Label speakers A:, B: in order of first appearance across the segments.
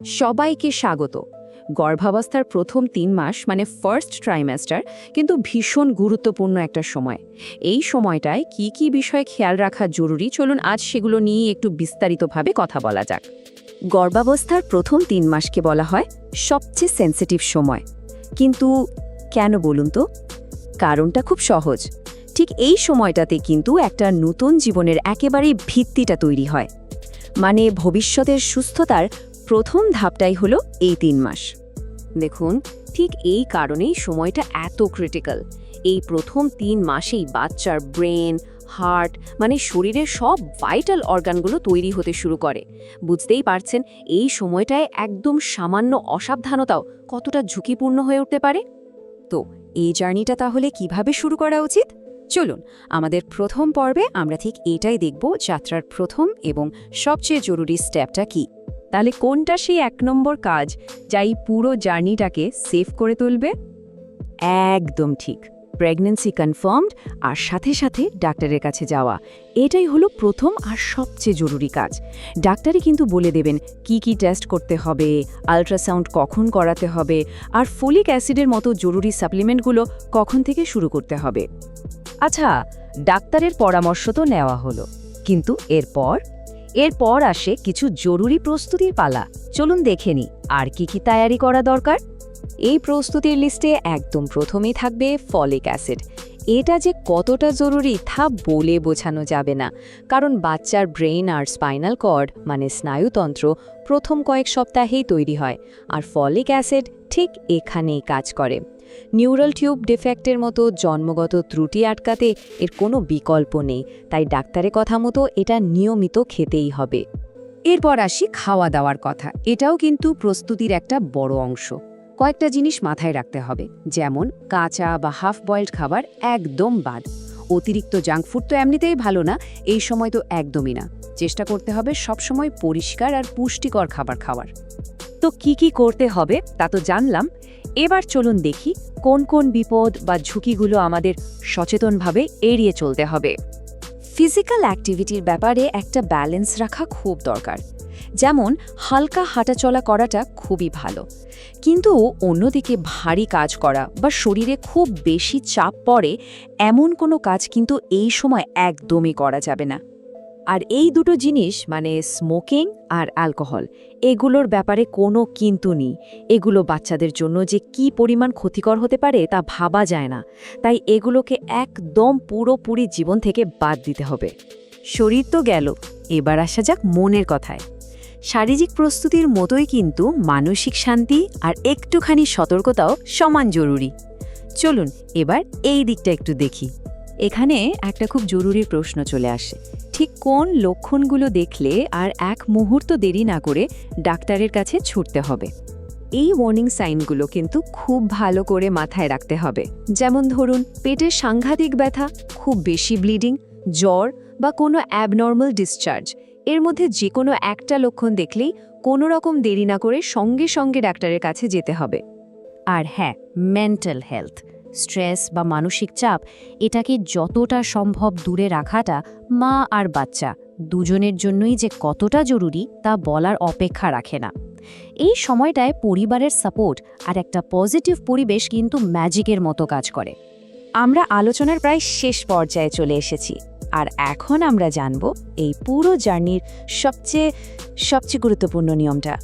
A: সবাইকে স্বাগত। গর্ভাবস্থার প্রথম ৩ মাস মানে ফার্স্ট ট্রাইমেস্টার কিন্তু ভীষণ গুরুত্বপূর্ণ একটা সময়। এই সময়টায় কি কি বিষয়ে খেয়াল রাখা জরুরি, চলুন আজ সেগুলো নিয়ে একটু বিস্তারিতভাবে কথা বলা যাক। গর্ভাবস্থার প্রথম ৩ মাসকে বলা হয় সবচেয়ে সেন্সিটিভ সময়। কিন্তু কেন বলুন তো? কারণটা খুব সহজ। ঠিক এই সময়টাতে কিন্তু একটা নতুন জীবনের একেবারেই ভিত্তিটা তৈরি হয়। মানে ভবিষ্যতের সুস্থতার প্রথম ধাপটাই হলো এই ৩ মাস। দেখুন, ঠিক এই কারণেই সময়টা এত ক্রিটিক্যাল। এই প্রথম ৩ মাসেই বাচ্চার ব্রেন, হার্ট মানে শরীরের সব ভাইটাল অর্গানগুলো তৈরি হতে শুরু করে। বুঝতেই পারছেন এই সময়টায় একদম সামান্য অসাবধানতাও কতটা ঝুঁকিপূর্ণ হয়ে উঠতে পারে। তো এই জার্নিটা তাহলে কিভাবে শুরু করা উচিত? চলুন, আমাদের প্রথম পর্বে আমরা ঠিক এটাই দেখব, যাত্রার প্রথম এবং সবচেয়ে জরুরি স্টেপটা কি। তাহলে কোনটা সেই ১ নম্বর কাজ যা এই পুরো জার্নিটাকে সেভ করে তুলবে? একদম ঠিক, প্রেগন্যান্সি কনফার্মড আর সাথে সাথে ডাক্তারের কাছে যাওয়া। এটাই হলো প্রথম আর সবচেয়ে জরুরি কাজ। ডাক্তারই কিন্তু বলে দেবেন কি কি টেস্ট করতে হবে, আল্ট্রাসাউন্ড কখন করাতে হবে, আর ফোলিক অ্যাসিডের মতো জরুরি সাপ্লিমেন্টগুলো কখন থেকে শুরু করতে হবে। আচ্ছা, ডাক্তারের পরামর্শ তো নেওয়া হলো, কিন্তু এরপর আসে কিছু জরুরি প্রস্তুতির পালা। চলুন দেখে নিই আর কি কি তৈরি করা দরকার। এই প্রস্তুতির লিস্টে একদম প্রথমেই থাকবে ফলিক অ্যাসিড। এটা যে কতটা জরুরি তা বলে বোঝানো যাবে না, কারণ বাচ্চার ব্রেন আর স্পাইনাল কর্ড মানে স্নায়ুতন্ত্র প্রথম কয়েক সপ্তাহেই তৈরি হয়, আর ফলিক অ্যাসিড ঠিক এখানেই কাজ করে। নিউরাল টিউব ডিফেক্টের মতো জন্মগত ত্রুটি আটকাতে এর কোনো বিকল্প নেই, তাই ডাক্তারের কথা মতো এটা নিয়মিত খেতেই হবে। এরপর আসি খাওয়া দাওয়ার কথা। এটাও কিন্তু প্রস্তুতির একটা বড় অংশ। কয়েকটা জিনিস মাথায় রাখতে হবে, যেমন কাঁচা বা হাফ বয়েলড খাবার একদম বাদ। অতিরিক্ত জাঙ্ক ফুড তো এমনিতেই ভালো না, এই সময় তো একদমই না। চেষ্টা করতে হবে সবসময় পরিষ্কার আর পুষ্টিকর খাবার খাওয়ার। তো কি কি করতে হবে তা তো জানলাম। এবার চলুন দেখি কোন কোন বিপদ বা ঝুঁকিগুলো আমাদের সচেতনভাবে এড়িয়ে চলতে হবে। ফিজিক্যাল অ্যাক্টিভিটির ব্যাপারে একটা ব্যালেন্স রাখা খুব দরকার। যেমন হালকা হাঁটাচলা করাটা খুবই ভালো, কিন্তু অন্যদিকে ভারী কাজ করা বা শরীরে খুব বেশি চাপ পড়ে এমন কোনো কাজ কিন্তু এই সময় একদমই করা যাবে না। আর এই দুটো জিনিস মানে স্মোকিং আর অ্যালকোহল, এগুলোর ব্যাপারে কোনো কিন্তু নেই। এগুলো বাচ্চাদের জন্য যে কি পরিমাণ ক্ষতিকর হতে পারে তা ভাবা যায় না, তাই এগুলোকে একদম পুরোপুরি জীবন থেকে বাদ দিতে হবে। শরীর তো গেল, এবার আসা যাক মনের কথায়। শারীরিক প্রস্তুতির মতোই কিন্তু মানসিক শান্তি আর একটুখানি সতর্কতাও সমান জরুরি। চলুন এবার এই দিকটা একটু দেখি। এখানে একটা খুব জরুরি প্রশ্ন চলে আসে, ঠিক কোন লক্ষণগুলো দেখলে আর এক মুহূর্ত দেরি না করে ডাক্তারের কাছে ছুটতে হবে। এই ওয়ার্নিং সাইনগুলো কিন্তু খুব ভালো করে মাথায় রাখতে হবে। যেমন ধরুন, পেটের সাংঘাতিক ব্যথা, খুব বেশি ব্লিডিং, জ্বর বা কোনো অ্যাবনর্মাল ডিসচার্জ, এর মধ্যে যে কোনো একটা লক্ষণ দেখলেই কোনো রকম দেরি না করে সঙ্গে সঙ্গে ডাক্তারের কাছে যেতে হবে। আর হ্যাঁ, মেন্টাল হেলথ, স্ট্রেস বা মানসিক চাপ, এটাকে যতটা সম্ভব দূরে রাখাটা মা আর বাচ্চা দুজনের জন্যই যে কতটা জরুরি তা বলার অপেক্ষা রাখে না। এই সময়টায় পরিবারের সাপোর্ট আর একটা পজিটিভ পরিবেশ কিন্তু ম্যাজিকের মতো কাজ করে। আমরা আলোচনার প্রায় শেষ পর্যায়ে চলে এসেছি, আর এখন আমরা জানব এই পুরো জার্নির সবচেয়ে গুরুত্বপূর্ণ নিয়মটা।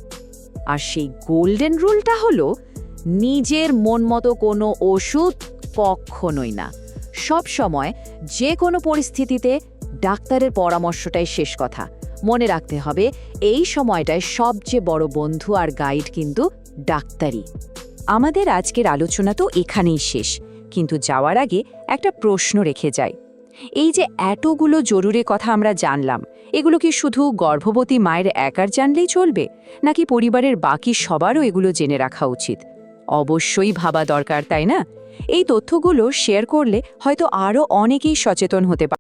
A: আর সেই গোল্ডেন রুলটা হলো, নিজের মন মতো কোনো ওষুধ কখনোই না। সব সময় যে কোনো পরিস্থিতিতে ডাক্তারের পরামর্শটাই শেষ কথা। মনে রাখতে হবে এই সময়টায় সবচেয়ে বড় বন্ধু আর গাইড কিন্তু ডাক্তারই। আমাদের আজকের আলোচনা তো এখানেই শেষ, কিন্তু যাওয়ার আগে একটা প্রশ্ন রেখে যাই। এই যে এতগুলো জরুরি কথা আমরা জানলাম, এগুলো কি শুধু গর্ভবতী মায়ের একার জানলেই চলবে, নাকি পরিবারের বাকি সবারও এগুলো জেনে রাখা উচিত? অবশ্যই ভাবা দরকার, তাই না? এই তথ্যগুলো শেয়ার করলে হয়তো আরও অনেকেই সচেতন হতে পারে।